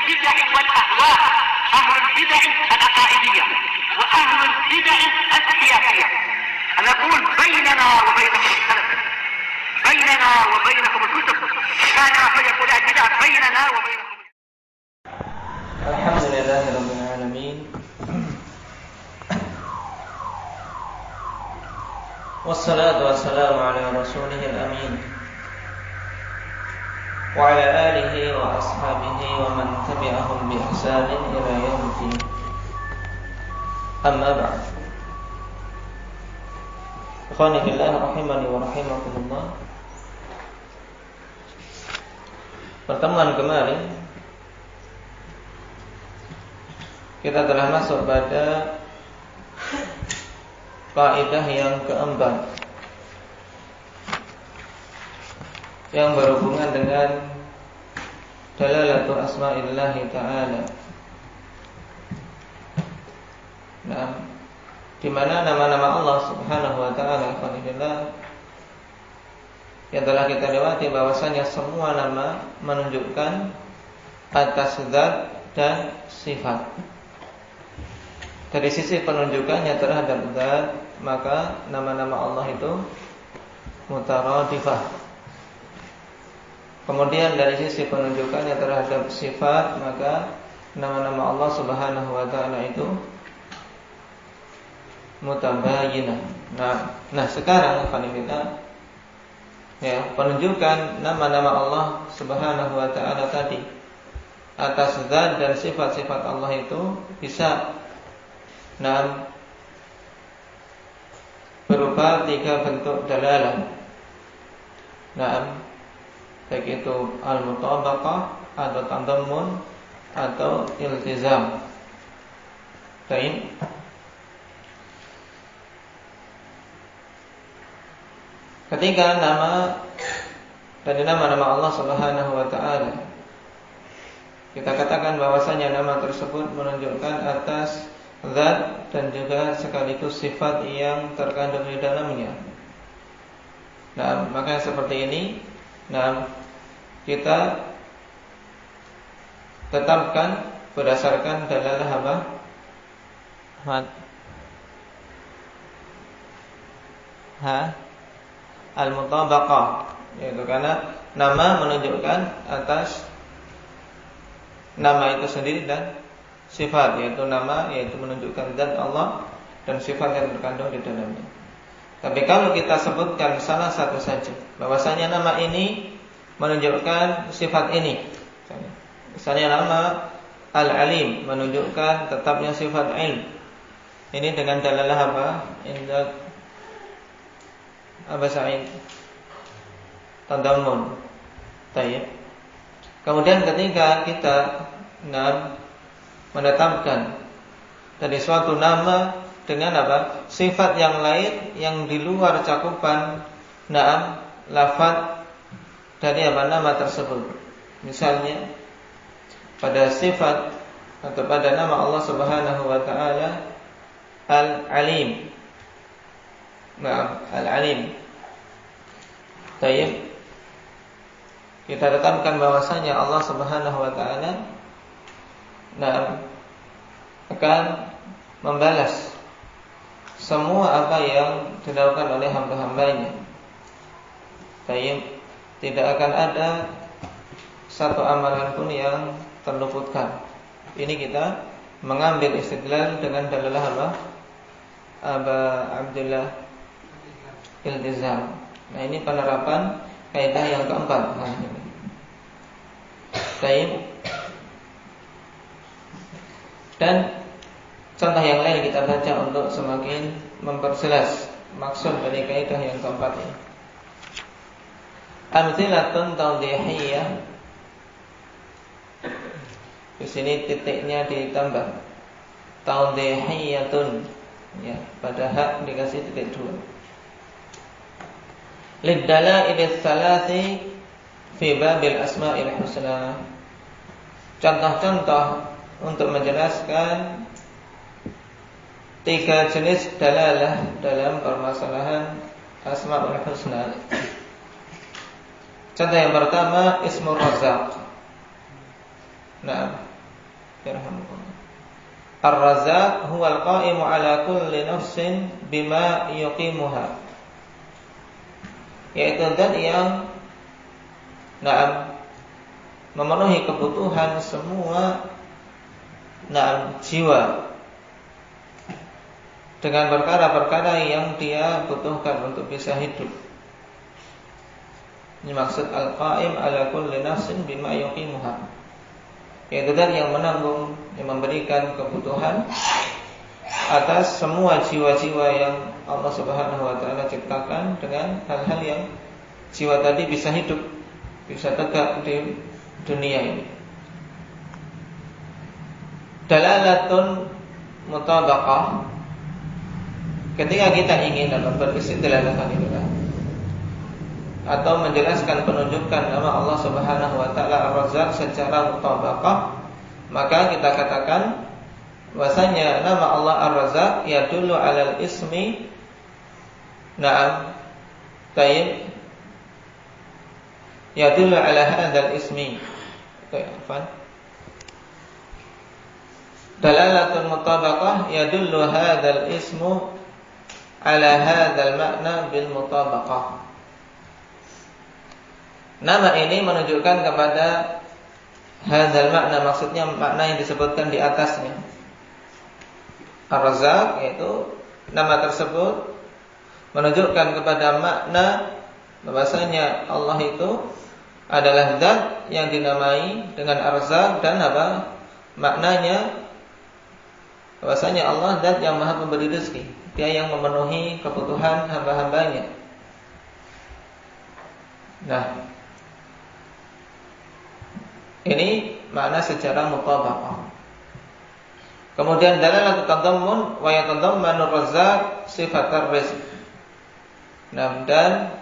البدع والأهواء، أهل البدع العقائدية وأهل البدع السياسية. أنا أقول بيننا وبينكم السلف، بيننا وبينكم الكتب، كان فيقول البدع بيننا وبينكم. الحمد لله رب العالمين، والصلاة والسلام على رسوله الأمين وعلى آله وأصحابه ومن تبعهم بإحسان إلى يوم الدين. أما بعد، ikhwani fillah rahimani wa rahimakumullah. Pertemuan kemarin kita telah masuk pada kaidah yang keempat yang berhubungan dengan dalalatu asma'illahi ta'ala. Nah, di mana nama-nama Allah Subhanahu wa taala yang telah kita lewati bahwasanya semua nama menunjukkan atas zat dan sifat. Dari sisi penunjukannya terhadap zat, maka nama-nama Allah itu mutaradifah. Kemudian dari sisi penunjukannya terhadap sifat, maka nama-nama Allah Subhanahu wa taala itu mutabayyinah. Nah sekarang kita penunjukan nama-nama Allah Subhanahu wa taala tadi atas zat dan sifat-sifat Allah itu bisa berupa tiga bentuk dalalah. Baik itu al-mutabaqah atau tadammun atau iltizam. Baik. Ketika dari nama-nama Allah Subhanahu wa taala kita katakan bahwasanya nama tersebut menunjukkan atas zat dan juga sekaligus sifat yang terkandung di dalamnya. Maka seperti ini, kita tetapkan berdasarkan dalalah apa? Al-mutabaqah, yaitu karena nama menunjukkan atas nama itu sendiri dan sifat, yaitu menunjukkan zat Allah dan sifat yang terkandung di dalamnya. Tapi kalau kita sebutkan salah satu saja, bahwasanya nama ini menunjukkan sifat ini, misalnya nama Al-Alim menunjukkan tetapnya sifat ilm, ini dengan dalalah apa? Indah Sa'id tadammun. Baik. Kemudian ketika kita menetapkan dari suatu nama dengan apa? Sifat yang lain yang di luar cakupan lafaz dari nama tersebut. Misalnya pada sifat atau pada nama Allah Subhanahu wa taala Al-Alim. Al-Alim. Baik. Kita tetapkan bahwasanya Allah Subhanahu wa taala akan membalas semua apa yang dilakukan oleh hamba-hambanya. Baik, tidak akan ada satu amalan pun yang terluputkan. Ini kita mengambil istidlal dengan dalalah apa? Aba Abdullah iltizam. Ini penerapan kaidah yang keempat. Baik. Dan contoh yang lain kita baca untuk semakin memperjelas maksud dari kaidah yang keempat ini. Amtsilatun tawdihiyah. Di sini titiknya ditambah. Tawdihiyatun. Ya, pada hak dikasih titik 2. Lidalail tsalati fi babil asma'il husna. Contoh-contoh untuk menjelaskan 3 jenis dalalah dalam permasalahan Asmaul Husna. Contoh yang pertama Ismur Razzaq. Ar-Razzaq huwal qa'imu ala kulli nafsin bima yuqimuha, yaitu zat yang memenuhi kebutuhan semua jiwa dengan perkara-perkara yang dia butuhkan untuk bisa hidup. Ini maksud al-qa'im ala kulli nafsin bima yuqimuha, yaitu zat yang menanggung, yang memberikan kebutuhan atas semua jiwa-jiwa yang Allah Subhanahu wa taala ciptakan dengan hal-hal yang jiwa tadi bisa hidup, bisa tegak di dunia ini. Dalalatun mutabaqah, ketika kita ingin dalam beristidlal atau menjelaskan penunjukan nama Allah Subhanahu wa taala Ar-Razzaq secara mutabaqah, maka kita katakan bahwasanya nama Allah Ar-Razzaq yadullu 'alal ismi yadullu 'ala hadzal ismi. Dalalatun mutabaqah yadullu hadzal ismu 'ala hadzal makna bil mutabaqah. Nama ini menunjukkan kepada hadzal makna, maksudnya makna yang disebutkan di atasnya. Ar-Razzaq, yaitu nama tersebut menunjukkan kepada makna bahwasanya Allah itu adalah zat yang dinamai dengan Ar-Razzaq, dan maknanya bahwasanya Allah zat yang Maha Pemberi rezeki, Dia yang memenuhi kebutuhan hamba-hambanya. Ini makna secara mutabaqah. Kemudian dalalat tadammun wa yatadammanu Razzaq sifatar rizq. Dan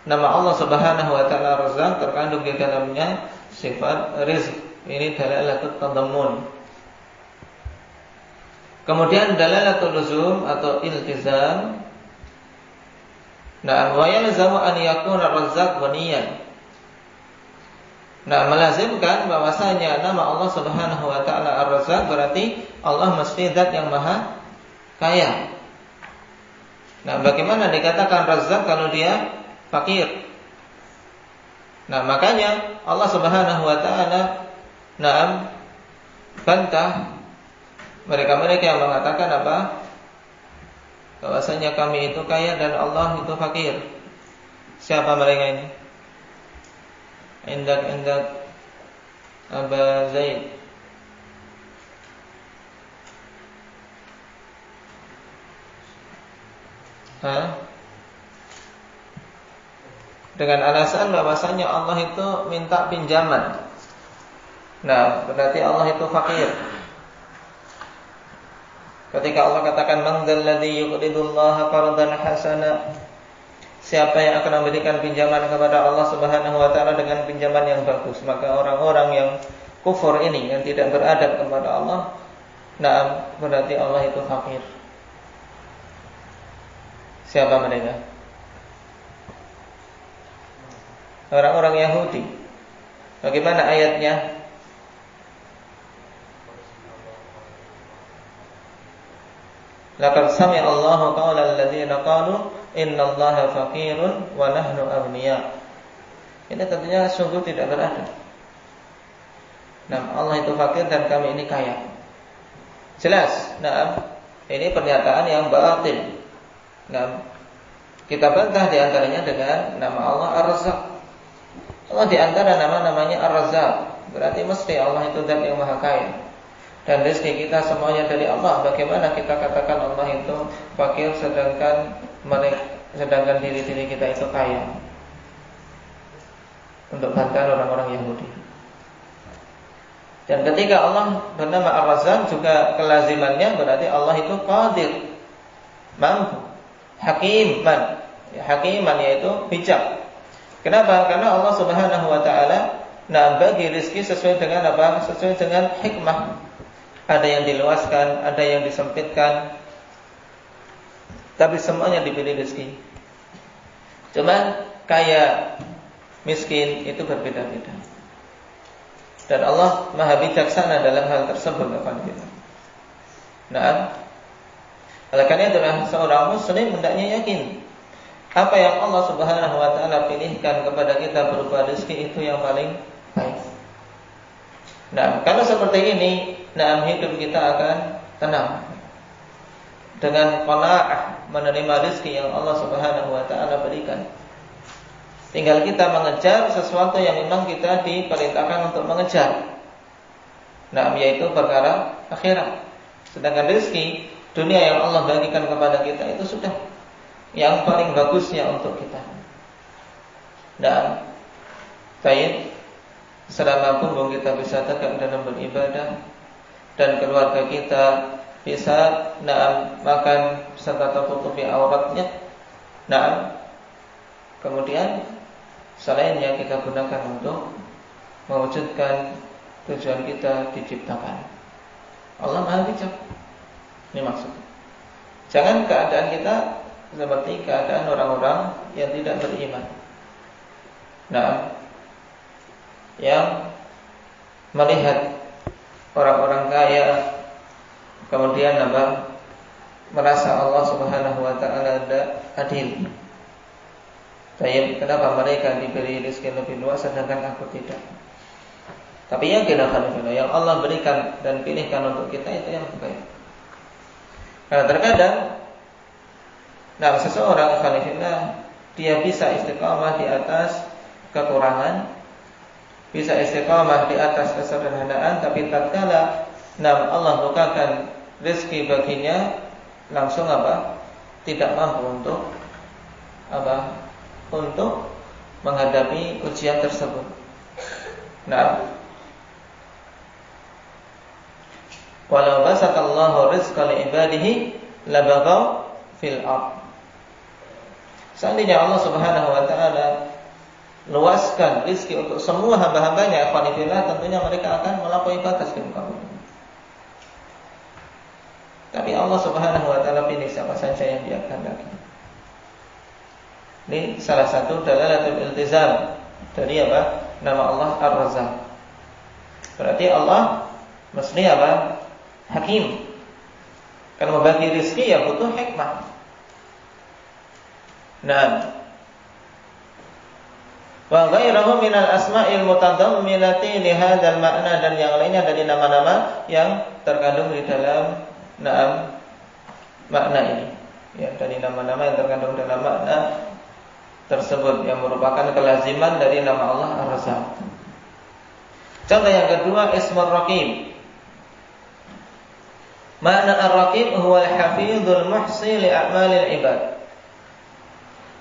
nama Allah Subhanahu wa taala Razzaq terkandung di dalamnya sifat rizq. Ini dalalat tadammun. Kemudian dalalatul luzum atau iltizam. Wa yalzamu an yakuna Razzaq ghaniyan. Melazimkan bahwasanya nama Allah Subhanahu wa taala Ar-Razzaq berarti Allah mesti zat yang maha kaya. Bagaimana dikatakan Razzaq kalau dia fakir? Makanya Allah Subhanahu wa taala bantah mereka-mereka yang mengatakan bahwasanya kami itu kaya dan Allah itu fakir. Siapa mereka ini? Indak Aba Zaid. Dengan alasan bahwasanya Allah itu minta pinjaman. Berarti Allah itu fakir. Ketika Allah katakan man dzalladzi yuqridullaha qardan hasana, siapa yang akan memberikan pinjaman kepada Allah Subhanahu wa taala dengan pinjaman yang bagus, maka orang-orang yang kufur ini, yang tidak beradab kepada Allah, berarti Allah itu fakir. Siapa mereka? Orang-orang Yahudi. Bagaimana ayatnya? Laqad sami'a Allahu qawla alladziina qalu innallaha faqirun wa nahnu aghniya. Ini tentunya sungguh tidak beradab. Allah itu fakir dan kami ini kaya. Jelas. Ini pernyataan yang batil. Kita bantah di antaranya dengan nama Allah Ar-Razzaq. Allah di antara nama-namanya Ar-Razzaq, berarti mesti Allah itu zat yang maha kaya. Dan rezeki kita semuanya dari Allah. Bagaimana kita katakan Allah itu fakir sedangkan diri-diri kita itu kaya? Untuk bantahan orang-orang Yahudi. Dan ketika Allah bernama Ar-Razzaq juga kelazimannya berarti Allah itu qadir, mampu, hakiman. Hakiman yaitu bijak. Kenapa? Karena Allah Subhanahu wa taala bagi rezeki sesuai dengan Sesuai dengan hikmah. Ada yang diluaskan, ada yang disempitkan, tapi semuanya diberi rezeki. Cuma kaya, miskin itu berbeda-beda. Dan Allah Maha bijaksana dalam hal tersebut. Nah, oleh karena itu seorang muslim hendaknya yakin apa yang Allah Subhanahu wa taala pilihkan kepada kita berupa rezeki itu yang paling baik. Nah, kalau seperti ini, hidup kita akan tenang. Dengan qanaah menerima rezeki yang Allah Subhanahu wa taala berikan. Tinggal kita mengejar sesuatu yang memang kita diperintahkan untuk mengejar. Yaitu perkara akhirat. Sedangkan rezeki dunia yang Allah bagikan kepada kita itu sudah yang paling bagusnya untuk kita. Baik, selama punggung kita bisa tegak dalam beribadah dan keluarga kita bisa makan serta tertutupi auratnya. Kemudian selainnya kita gunakan untuk mewujudkan tujuan kita diciptakan. Allah Maha bijak. Ini maksudnya. Jangan keadaan kita seperti keadaan orang-orang yang tidak beriman. Yang melihat orang-orang kaya kemudian merasa Allah Subhanahu wa taala adil. Kenapa mereka diberi rezeki lebih luas sedangkan aku tidak? Tapi yakin yang Allah berikan dan pilihkan untuk kita itu yang terbaik. Karena terkadang seseorang dia bisa istiqamah di atas kekurangan, bisa istiqamah di atas kesederhanaan, tapi tatkala Allah bukakan rezeki baginya langsung tidak mampu untuk menghadapi ujian tersebut. Walau basatallahu rizqa li ibadihi labaghaw fil ard. Seandainya Allah Subhanahu wa taala luaskan rezeki untuk semua hamba-hambanya, tentunya mereka akan melampaui batas di muka bumi. Tapi Allah Subhanahu wa taala pilih siapa saja yang Dia kehendaki. Ini salah satu dalalatul iltizam dari nama Allah Ar-Razzaq. Berarti Allah mesti Hakim. Kalau membagi rezeki ya butuh hikmah. Wa ghairuhu minal asma'il mutadamminati li hadzal ma'na, dan yang lainnya dari nama-nama yang terkandung di dalam makna ini. Ya, dari nama-nama yang terkandung dalam makna tersebut yang merupakan kelaziman dari nama Allah Ar-Razzaq. Contoh yang kedua, Ismur Raqib. Makna Ar-Raqib huwa al-hafizul muhsi li a'malil ibad,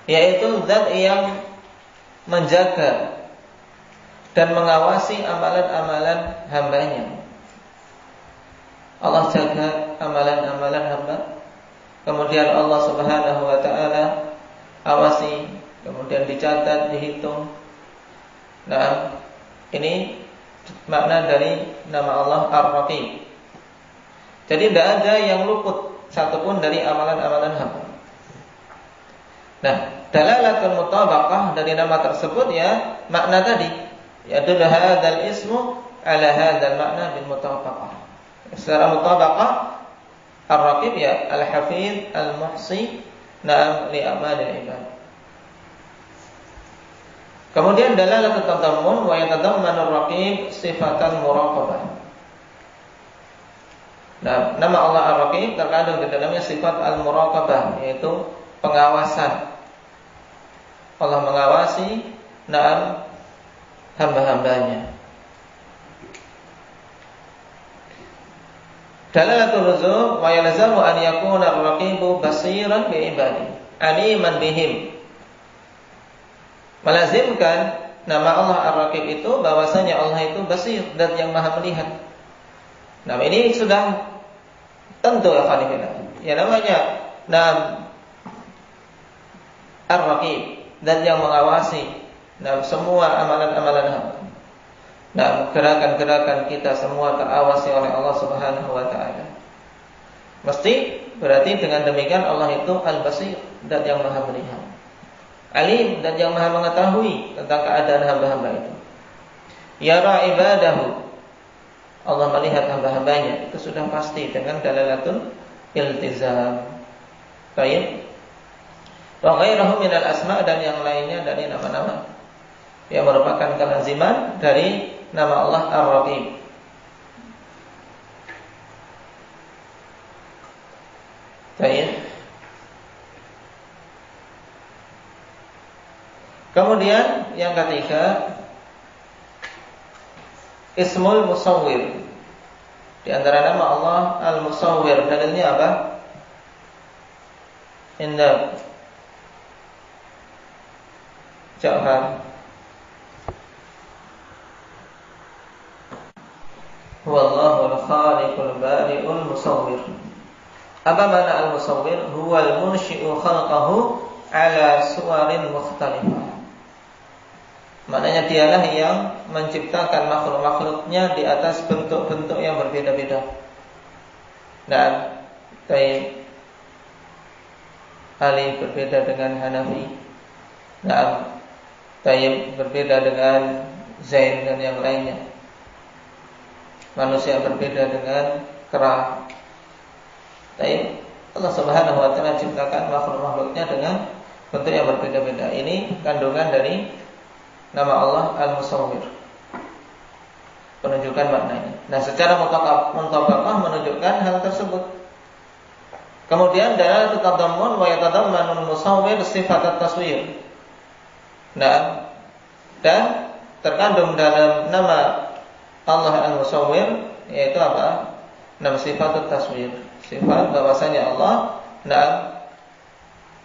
yaitu zat yang menjaga dan mengawasi amalan-amalan hambanya. Allah jaga amalan-amalan hamba, kemudian Allah Subhanahu wa taala awasi, kemudian dicatat, dihitung. Ini makna dari nama Allah Ar-Raqib. Jadi tidak ada yang luput satupun dari amalan-amalan hamba. Dalalatul mutabaqah dari nama tersebut ya makna tadi, yaitu hadzal ismu ala hadzal makna bil mutabaqah. Secara mutabaqah Ar-Raqib ya al-Hafiz al-Muhsi li amalil ibad. Kemudian dalalatul tadammun wa yatadammanu ar-Raqib sifatan muraqabah. Nama Allah Ar-Raqib terkandung di dalamnya sifat al-muraqabah, yaitu pengawasan. Allah mengawasi hamba-hambanya. Dalalatul luzum wa yalzamu an yakuna ar-raqibu basiran bi ibadihi, aliman bihim. Melazimkan nama Allah Ar-Raqib itu bahwasanya Allah itu basir, dan yang maha melihat. Ini sudah tentu ya khalifillah. Ya namanya Ar-Raqib, dan yang mengawasi semua amalan-amalan hamba. Gerakan-gerakan kita semua terawasi oleh Allah Subhanahu wa taala. Mesti berarti dengan demikian Allah itu Al-Basir, dan yang maha melihat. Alim, dan yang maha mengetahui tentang keadaan hamba-hamba itu. yara ibadahu, Allah melihat hamba-hambanya, itu sudah pasti dengan dalalatul iltizam. Baik. Wa ghairahu minal asma, dan yang lainnya dari nama-nama yang merupakan kelaziman dari nama Allah Ar-Raqib. Baik. Kemudian yang ketiga, Ismul Musawwir. Di antara nama Allah Al-Musawwir, dalilnya apa? Indah Ja'far. Wallahu al-khaliqul bari'ul musawwir. Apa makna al-musawwir? Huwal munshi'u khalqahu ala suwarin mukhtalifah. Maknanya dialah yang menciptakan makhluk-makhluknya di atas bentuk-bentuk yang berbeda-beda. Dan Ali berbeda dengan Hanafi. Tayyib berbeda dengan Zain dan yang lainnya. Manusia berbeda dengan kera. Tayyib, Allah Subhanahu wa taala ciptakan makhluk-makhluknya dengan bentuk yang berbeda-beda. Ini kandungan dari nama Allah Al-Musawwir, penunjukan maknanya. Nah, secara mutabaqah menunjukkan hal tersebut. Kemudian dalalatul tadammun wa yatadammanul musawwir sifat at-taswir. Nah, dan terkandung dalam nama Allah Al-Musawwir yaitu apa? Nama sifat at-taswir. Sifat bahwasanya Allah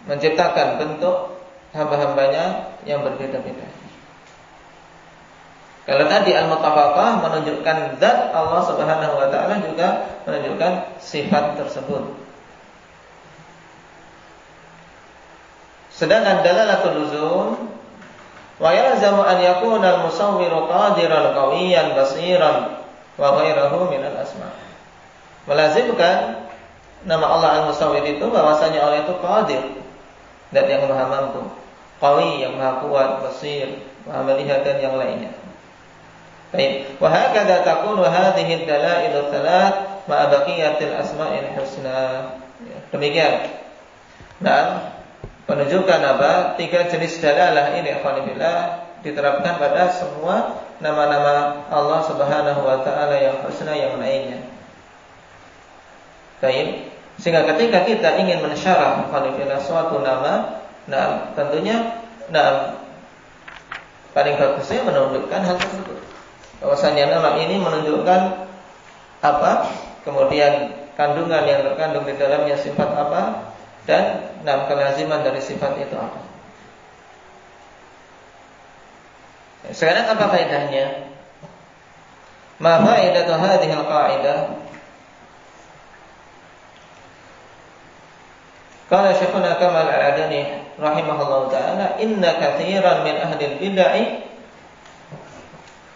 menciptakan bentuk hamba-hambanya yang berbeda-beda. Kalau tadi al-mutabaqah menunjukkan zat Allah Subhanahu wa taala, juga menunjukkan sifat tersebut. Sedangkan dalalatul luzum wa yalzamu an yakuna al-musawwiru qadiran qawiyan basiran wa ghairahu min al-asma. Melazimkan nama Allah Al-Musawwir itu bahwasanya Allah itu qadir, zat yang maha mampu, qawi yang maha kuat, basir, maha melihat dan yang lainnya. Baik, wa hakadha takunu hadhihi ad-dalail ats-tsalath ma'a baqiyatil asma'il husna. Demikian. Nah, penunjukan apa? 3 jenis dalalah ini alhamdulillah diterapkan pada semua nama-nama Allah Subhanahu wa taala yang husna yang lainnya. Baik. Sehingga ketika kita ingin mensyarah alhamdulillah suatu nama, tentunya paling bagusnya menunjukkan hal tersebut. Bahwasanya nama ini menunjukkan apa, kemudian kandungan yang terkandung di dalamnya sifat apa, dan kelaziman dari sifat itu apa. Sekarang apa faedahnya? Ma faedatu hadhihi al-qa'idah? Qala Syekhuna Kamal Al-Adani rahimahullahu ta'ala, inna katsiran min ahli al-bid'ah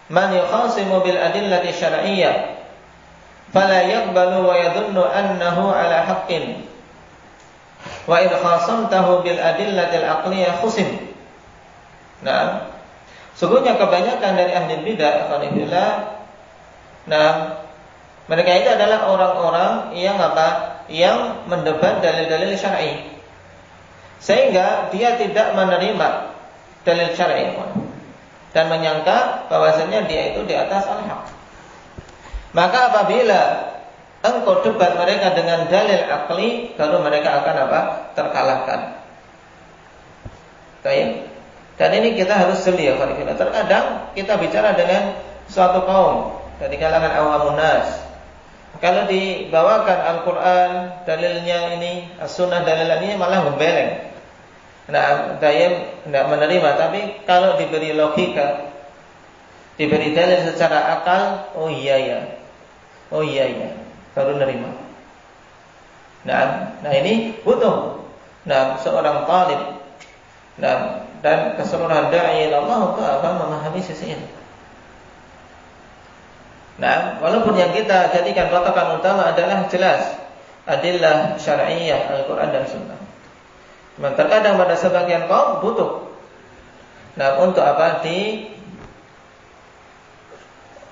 man yukhasimu bil adillati syar'iyyah fala yaqbalu wa yadhunnu annahu ala haqqin wa in khasamtahu bil adillati al-aqliyah khusim. Nah, sungguhnya kebanyakan dari ahli bidah alhamdulillah, mereka itu adalah orang-orang yang apa? Yang mendebat dalil-dalil syar'i, sehingga dia tidak menerima dalil syar'i dan menyangka bahwasanya dia itu di atas al-haq. Maka apabila engkau debat mereka dengan dalil akli, baru mereka akan apa? Terkalahkan. Baik. Dan ini kita harus jeli ya, terkadang kita bicara dengan suatu kaum dari kalangan awamun nas. Kalau dibawakan Al-Quran dalilnya ini, As-Sunnah dalilnya malah membeleng. Dayem tidak menerima. Tapi kalau diberi logika, diberi dalil secara akal, oh iya ya, baru nerima. Nah ini butuh seorang talib dan keseluruhan da'i Allah untuk apa? Memahami sisi ini. Walaupun yang kita jadikan patokan utama adalah jelas adillah syar'iyyah Al-Quran dan Sunnah. Terkadang pada sebagian kaum butuh untuk apa?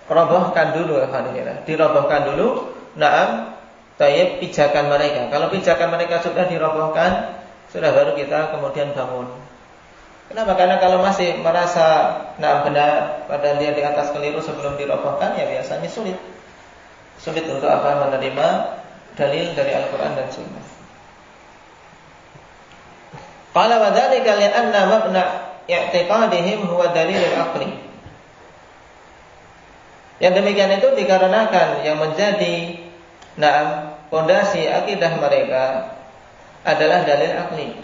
robohkan dulu, alhamdulillah. Dirobohkan dulu, na'am, tayyib pijakan mereka. Kalau pijakan mereka sudah dirobohkan, sudah baru kita kemudian bangun. Kenapa? Karena kalau masih merasa na'am benar, padahal dia di atas keliru sebelum dirobohkan, ya biasanya sulit. Sulit untuk apa? Menerima dalil dari Al-Quran dan Sunnah. Qala wa dzalika li'anna mabna i'tiqadihim huwa dalilul aqli. Yang demikian itu dikarenakan yang menjadi pondasi akidah mereka adalah dalil akli.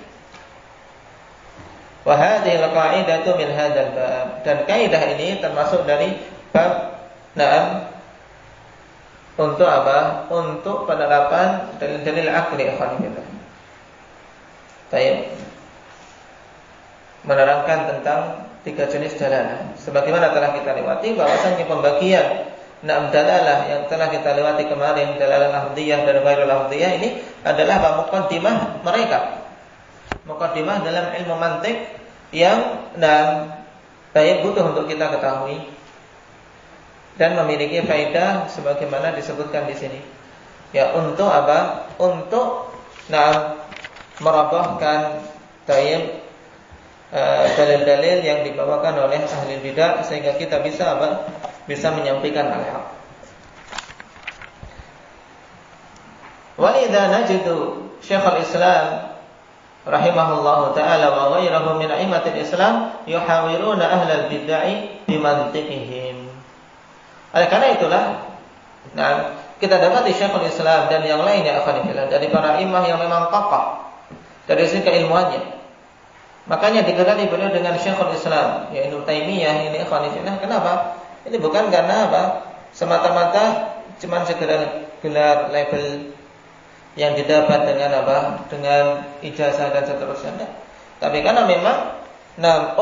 Wa hadhihi al-qa'idatu min hadzal bab, dan kaidah ini termasuk dari bab untuk apa? Untuk penerapan dalil-dalil akli, alhamdulillah. Baik. Menerangkan tentang 3 jenis dalalah. Sebagaimana telah kita lewati bahwasanya pembagian 6 dalalah yang telah kita lewati kemarin, dalalah lafdhiyah dan ghairul lafdhiyah, ini adalah muqaddimah mereka. Muqaddimah dalam ilmu mantik yang baik butuh untuk kita ketahui dan memiliki faedah sebagaimana disebutkan di sini. Ya, untuk apa? Untuk merobohkan dalil-dalil yang dibawakan oleh ahli bidah sehingga kita bisa apa? Bisa menyampaikan al-haq. Walidha najidu Syekhul Islam rahimahullahu ta'ala wa ghayruhu min a'immatil Islam yuhawiruna ahlal bid'ah bimantiqihim. Oleh karena itulah, kita dapati Syekhul Islam dan yang lainnya dari para imam yang memang kokoh dari sisi keilmuannya. Makanya digelari beliau dengan Syekhul Islam, yaitu Taimiyah ini ikhwanifillah. Kenapa? Ini bukan karena apa? Semata-mata cuma sekedar gelar label yang didapat dengan apa? Dengan ijazah dan seterusnya. Tapi karena memang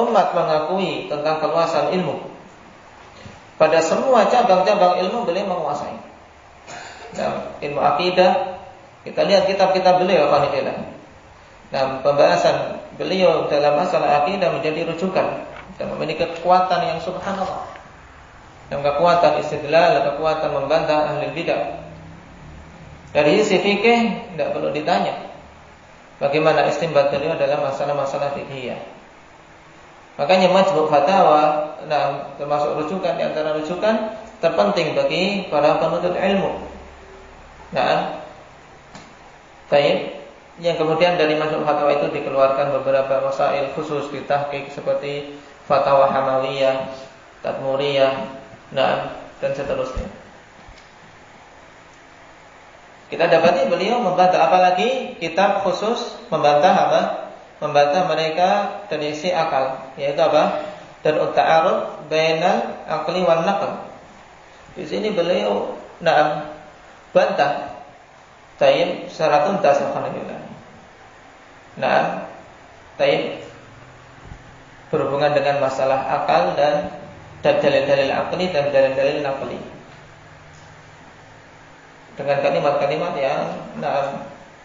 umat mengakui tentang keluasan ilmu. Pada semua cabang-cabang ilmu beliau menguasai. Ilmu akidah, kita lihat kitab-kitab beliau ikhwanifillah. Pembahasan beliau dalam masalah akidah menjadi rujukan dan memiliki kekuatan yang subhanallah. Dan kekuatan istidlal, kekuatan membantah ahli bidah. Dari sisi fikih tidak perlu ditanya bagaimana istinbat beliau dalam masalah-masalah fikih. Makanya Majmu' Fatawa termasuk rujukan di antara rujukan terpenting bagi para penuntut ilmu. Baik. Yang kemudian dari Majmu' Fatawa itu dikeluarkan beberapa masail khusus di tahqiq seperti Fatwa Hamawiyah, Tadmuriyah, dan seterusnya. Kita dapati beliau membantah, apalagi kitab khusus membantah apa? Membantah mereka dari sisi akal, yaitu apa? Dan ta'arud bainal aqli wan naql. Di sini beliau bantah secara tuntas alhamdulillah. Berhubungan dengan masalah akal dan dalil-dalil akli dan dalil-dalil naqli. Dengan kalimat-kalimat yang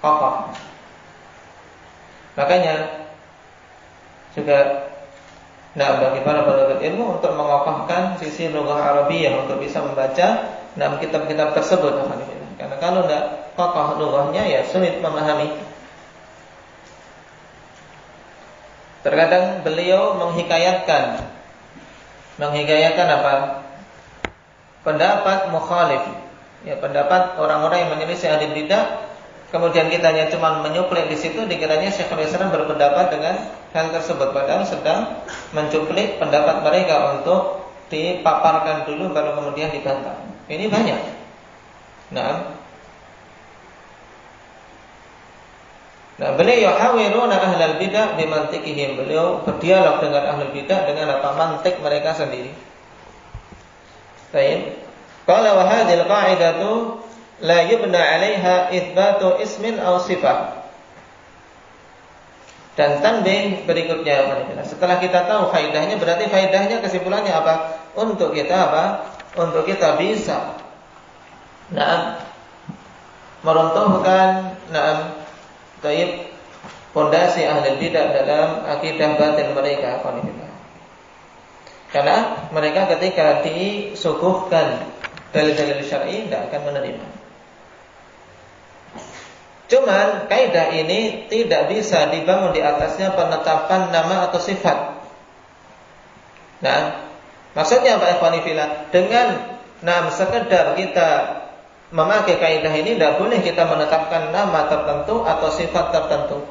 kokoh. Makanya juga bagi para penuntut ilmu untuk mengokohkan sisi lughah Arabiyah untuk bisa membaca kitab-kitab tersebut. Karena kalau tidak kokoh lughahnya ya sulit memahami. Terkadang beliau menghikayatkan apa? Pendapat mukhalif, ya, pendapat orang-orang yang menyelisih ahli bidah. Kemudian kita hanya cuma menyuplik di situ, dikiranya Syekhul Islam berpendapat dengan hal tersebut, padahal sedang mencuplik pendapat mereka untuk dipaparkan dulu baru kemudian dibantah. Ini banyak. Beliau yuhawiruna ahlal bidah bimantiqihim. Beliau berdialog dengan ahlul bidah dengan apa? Mantik mereka sendiri. Baik. Qala wa hadhil qa'idatu la yubna 'alaiha itsbatu ismin aw sifah. Dan tanbih berikutnya, setelah kita tahu faedahnya, berarti faedahnya kesimpulannya apa? Untuk kita apa? Untuk kita bisa meruntuhkan pondasi ahli bidah dalam akidah batin mereka. Karena mereka ketika disuguhkan dalil-dalil syar'i tidak akan menerima. Cuman kaidah ini tidak bisa dibangun di atasnya penetapan nama atau sifat. Nah, maksudnya Pak Ikhwani fillah, dengan sekedar kita memakai kaidah ini tidak boleh kita menetapkan nama tertentu atau sifat tertentu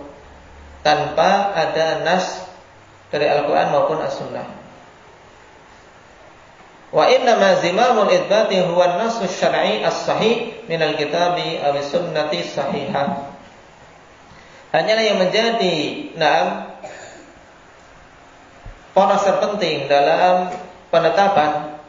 tanpa ada nas dari Al-Quran maupun As-Sunnah. Wa inna ma zimamul itsbati huwa an-nass asy-syar'i as-sahih min al-kitabi aw sunnati sahihah. Hanyalah yang menjadi poros terpenting dalam penetapan,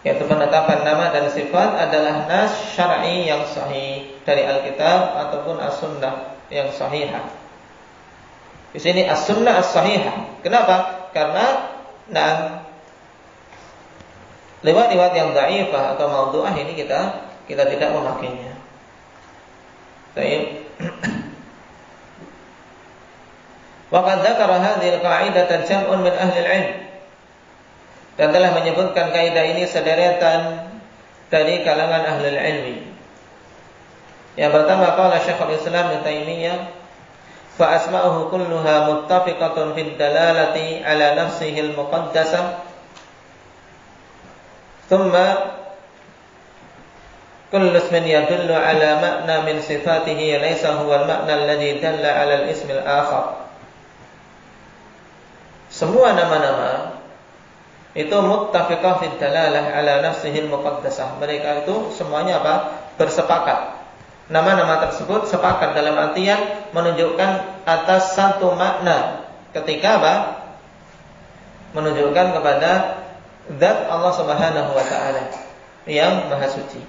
yaitu penetapan nama dan sifat adalah nas syar'i yang sahih dari Alkitab ataupun As-Sunnah yang sahihah. Di sini As-Sunnah as-sahihah. Kenapa? Karena lewat-lewat yang dhaifah atau maudhu'ah ini kita tidak memakainya. Baik. Wa qad dzakara hadhihi al-qa'idatan jam'un min ahli al-'ilm. Dan telah menyebutkan kaidah ini sederetan dari kalangan ahli al-'ilmi. Yang pertama qala Syekhul Islam Ibnu Taimiyah, fa asma'uhu kulluha muttafiqatun fid dalalati ala nafsihi al-muqaddasah. Thumma kullu ismin yadullu ala ma'na min sifatihi laysa huwa al-ma'na alladhi dalla ala al-ism al-akhar. Semua nama-nama itu muttafiqah fid dalalah ala nafsihi al-muqaddasah. Mereka itu semuanya bersepakat. Nama-nama tersebut sepakat dalam artian menunjukkan atas satu makna ketika menunjukkan kepada zat Allah Subhanahu wa taala yang maha suci.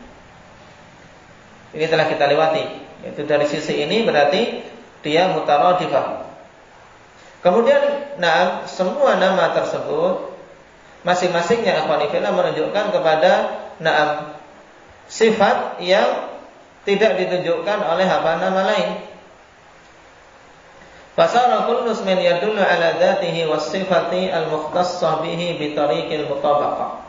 Ini telah kita lewati. Itu dari sisi ini berarti dia mutaradifah. Kemudian semua nama tersebut masing-masingnya akhwani fillah menunjukkan kepada sifat yang tidak ditunjukkan oleh nama lain. Fasara kullu ismin yadullu ala dzatihi was sifati al-mukhtassah bihi bi tariqil mutabaqah.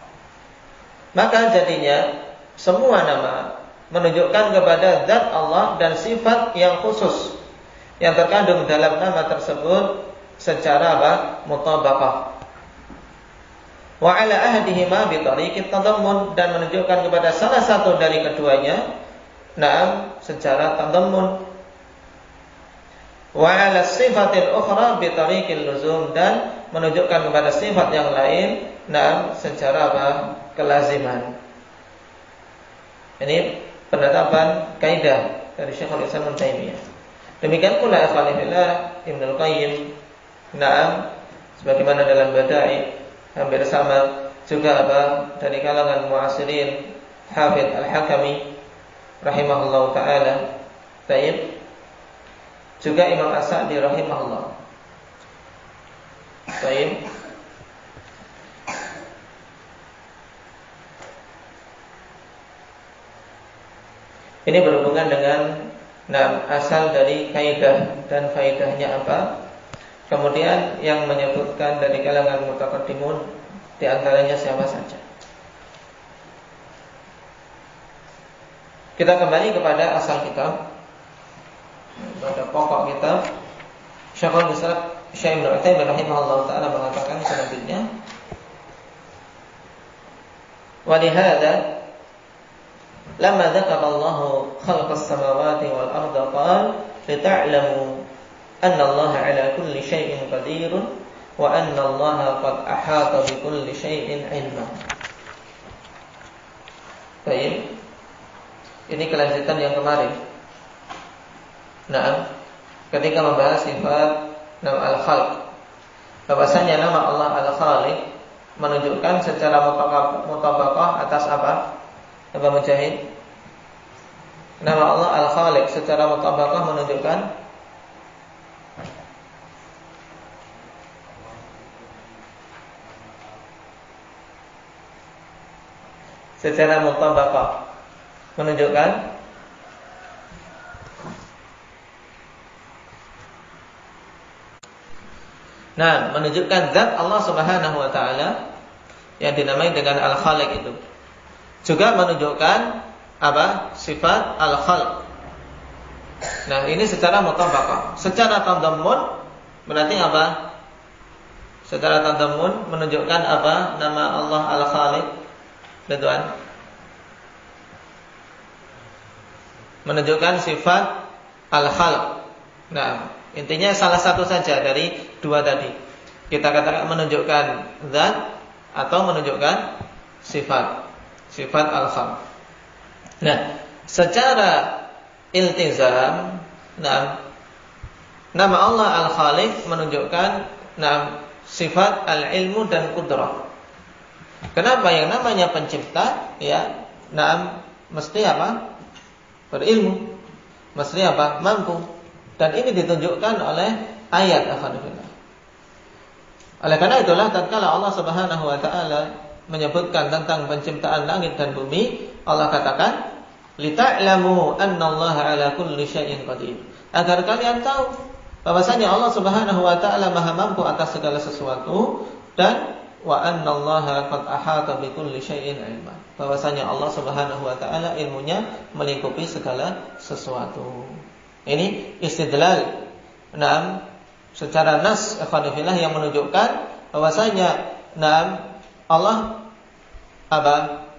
Maka jadinya semua nama menunjukkan kepada zat Allah dan sifat yang khusus yang terkandung dalam nama tersebut secara mutabaqah. Wa ala ahadihima bi tariqit tadammun, dan menunjukkan kepada salah satu dari keduanya secara tadammun. Wa 'ala sifatil ukhra bi tariqil luzum, dan menunjukkan kepada sifat yang lain secara kelaziman. Ini penetapan kaidah dari Syekhul Islam Ibnu Taimiyah. Demikian pula ikhwan fillah Ibnu Qayyim sebagaimana dalam Bada'i hampir sama, juga dari kalangan mu'asirin Hafidz Al-Hakami rahimahullah ta'ala. Baik. Juga Imam As-Sa'di rahimahullah. Baik. Ini berhubungan dengan asal dari kaidah dan faedahnya apa. Kemudian yang menyebutkan dari kalangan mutaqaddimun, di antaranya siapa saja. Kita kembali kepada asal kitab, pada pokok kitab. Syekhul Islam Syekh Ibnu Utsaimin rahimahullah taala mengatakan selanjutnya, wa lihada lamma dzakara Allahu khalqas samawati wal arda qala lita'lamu anna Allah ala kulli syai'in qadirun wa anna Allah qad ahata bi kulli syai'in ilma. Baik. Ini kelanjutan yang kemarin. Ketika membahas sifat nama al-khalq, bahwasanya nama Allah al-khaliq menunjukkan secara mutabaqah atas apa? Apa Mujahid? Nama Allah al-khaliq secara mutabaqah menunjukkan secara mutabaqah menunjukkan Nah, menunjukkan zat Allah Subhanahu wa taala yang dinamai dengan Al-Khaliq itu. Juga menunjukkan apa? Sifat Al-Khalq. Nah, ini secara mutabaqah. Secara tadammun berarti apa? Secara tadammun menunjukkan apa? Nama Allah Al-Khaliq. Tuan. Menunjukkan sifat Al-Khalq. Nah, intinya salah satu saja dari dua tadi. Kita katakan menunjukkan zat atau menunjukkan sifat Al-Khalq. Nah, secara iltizam, nama Allah Al-Khaliq menunjukkan sifat al-ilmu dan qudrah. Kenapa? Yang namanya pencipta ya, mesti apa? Berilmu. Mesti apa? Mampu. Dan ini ditunjukkan oleh ayat alhamdulillah. Oleh karena itulah tatkala Allah Subhanahu wa taala menyebutkan tentang penciptaan langit dan bumi, Allah katakan lita'lamu annallaha ala kulli syai'in qadir. Agar kalian tahu bahwasanya Allah Subhanahu wa taala Maha mampu atas segala sesuatu dan wa annallaha qad ahata bikulli syai'in ilma. Bahwasanya Allah Subhanahu wa taala ilmunya melingkupi segala sesuatu. Ini istidlal secara nas ikhwanillah yang menunjukkan bahwasanya Allah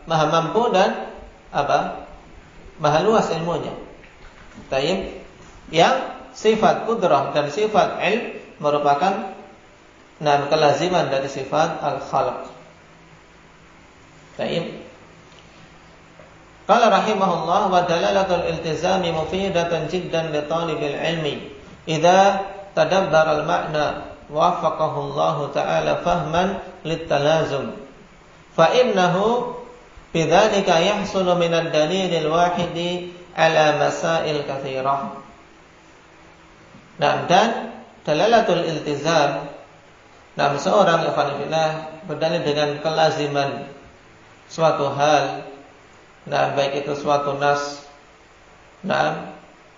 Maha mampu dan Maha luas ilmunya. Taib. Yang sifat qudrah dan sifat ilm merupakan kelaziman dari sifat al-khalq. Taib. Qala rahimahullah wa dalalatul iltizami mufidatan jiddan li talibil ilmi idza tadabbara al-ma'na waffaqahu Allah ta'ala fahman litalazum fa innahu bidzalika yahsulu min ad-dalil al-wahidi ala masail katsirah. Dan dalalatul iltizam, seorang ikhwanillah berdalil dengan kelaziman suatu hal, baik itu suatu nas,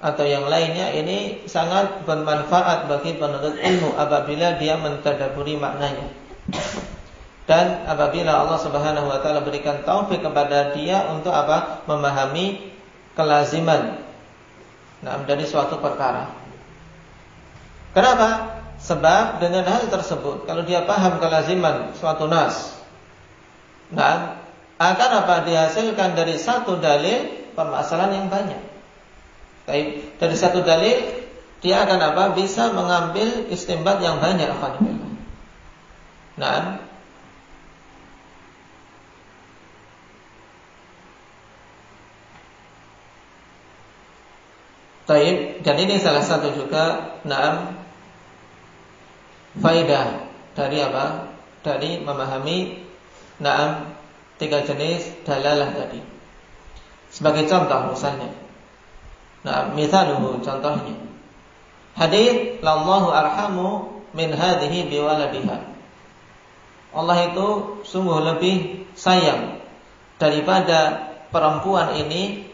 atau yang lainnya, ini sangat bermanfaat bagi penuntut ilmu apabila dia mentadabburi maknanya. Dan apabila Allah Subhanahu wa taala berikan taufik kepada dia untuk memahami kelaziman dari suatu perkara. Kenapa? Sebab dengan hal tersebut, kalau dia paham kelaziman suatu nas, akan dihasilkan dari satu dalil permasalahan yang banyak. Dari satu dalil dia akan bisa mengambil istinbat yang banyak. Dan ini salah satu juga faidah dari dari memahami tiga jenis dalalah tadi. Sebagai contoh misalnya, misaluhu, contohnya hadits lallahu arhamu min hadhihi biwaladiha. Allah itu sungguh lebih sayang daripada perempuan ini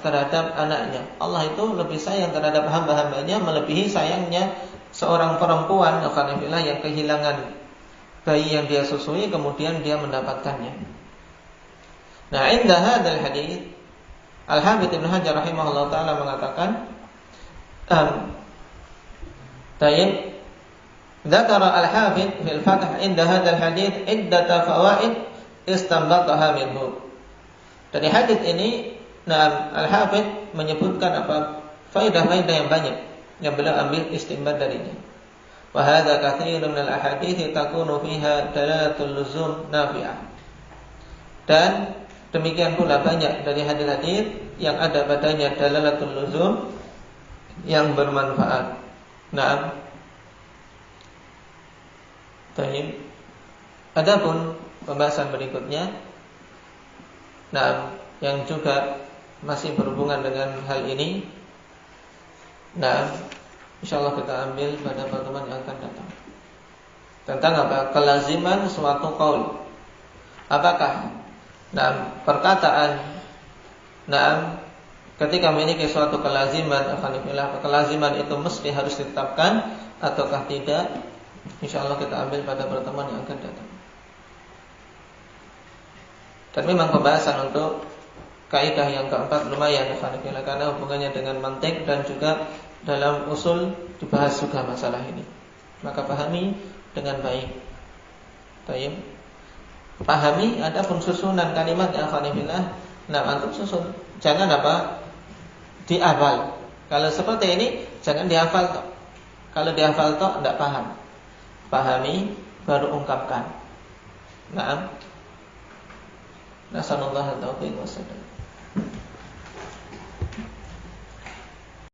terhadap anaknya. Allah itu lebih sayang terhadap hamba-hambanya melebihi sayangnya seorang perempuan yang kehilangan bayi yang dia susui kemudian dia mendapatkannya. Indah hadzal hadits Al-Hafidz Ibnu Hajar rahimahullah taala mengatakan Dzakara Al-Hafidz fil Fath inda hadzal hadits iddata fawaid istanbataha minhu. Dari hadits ini Al-Hafidz menyebutkan faedah-faedah yang banyak yang beliau ambil istinbat darinya. Wa hadza katsirun min al-ahadits takunu fiha dalalatul luzum nafi'ah. Dan demikian pula banyak dari hadis-hadis yang ada padanya dalalatul luzum yang bermanfaat. Baik. Adapun pembahasan berikutnya yang juga masih berhubungan dengan hal ini. Insyaallah kita ambil pada pertemuan yang akan datang. Tentang kelaziman suatu qaul. Apakah perkataan ketika memiliki suatu kelaziman, kelaziman itu mesti harus ditetapkan ataukah tidak? InsyaAllah kita ambil pada pertemuan yang akan datang. Dan memang pembahasan untuk kaidah yang keempat lumayan karena hubungannya dengan mantik dan juga dalam usul dibahas juga masalah ini. Maka pahami dengan baik. Baik. Pahami adapun susunan kalimat ya akhwanillah. Nah, antum susun. Jangan dihafal. Kalau seperti ini jangan dihafal toh. Kalau dihafal toh enggak paham. Pahami baru ungkapkan. Naam. Nasallallahu alaihi wasallam.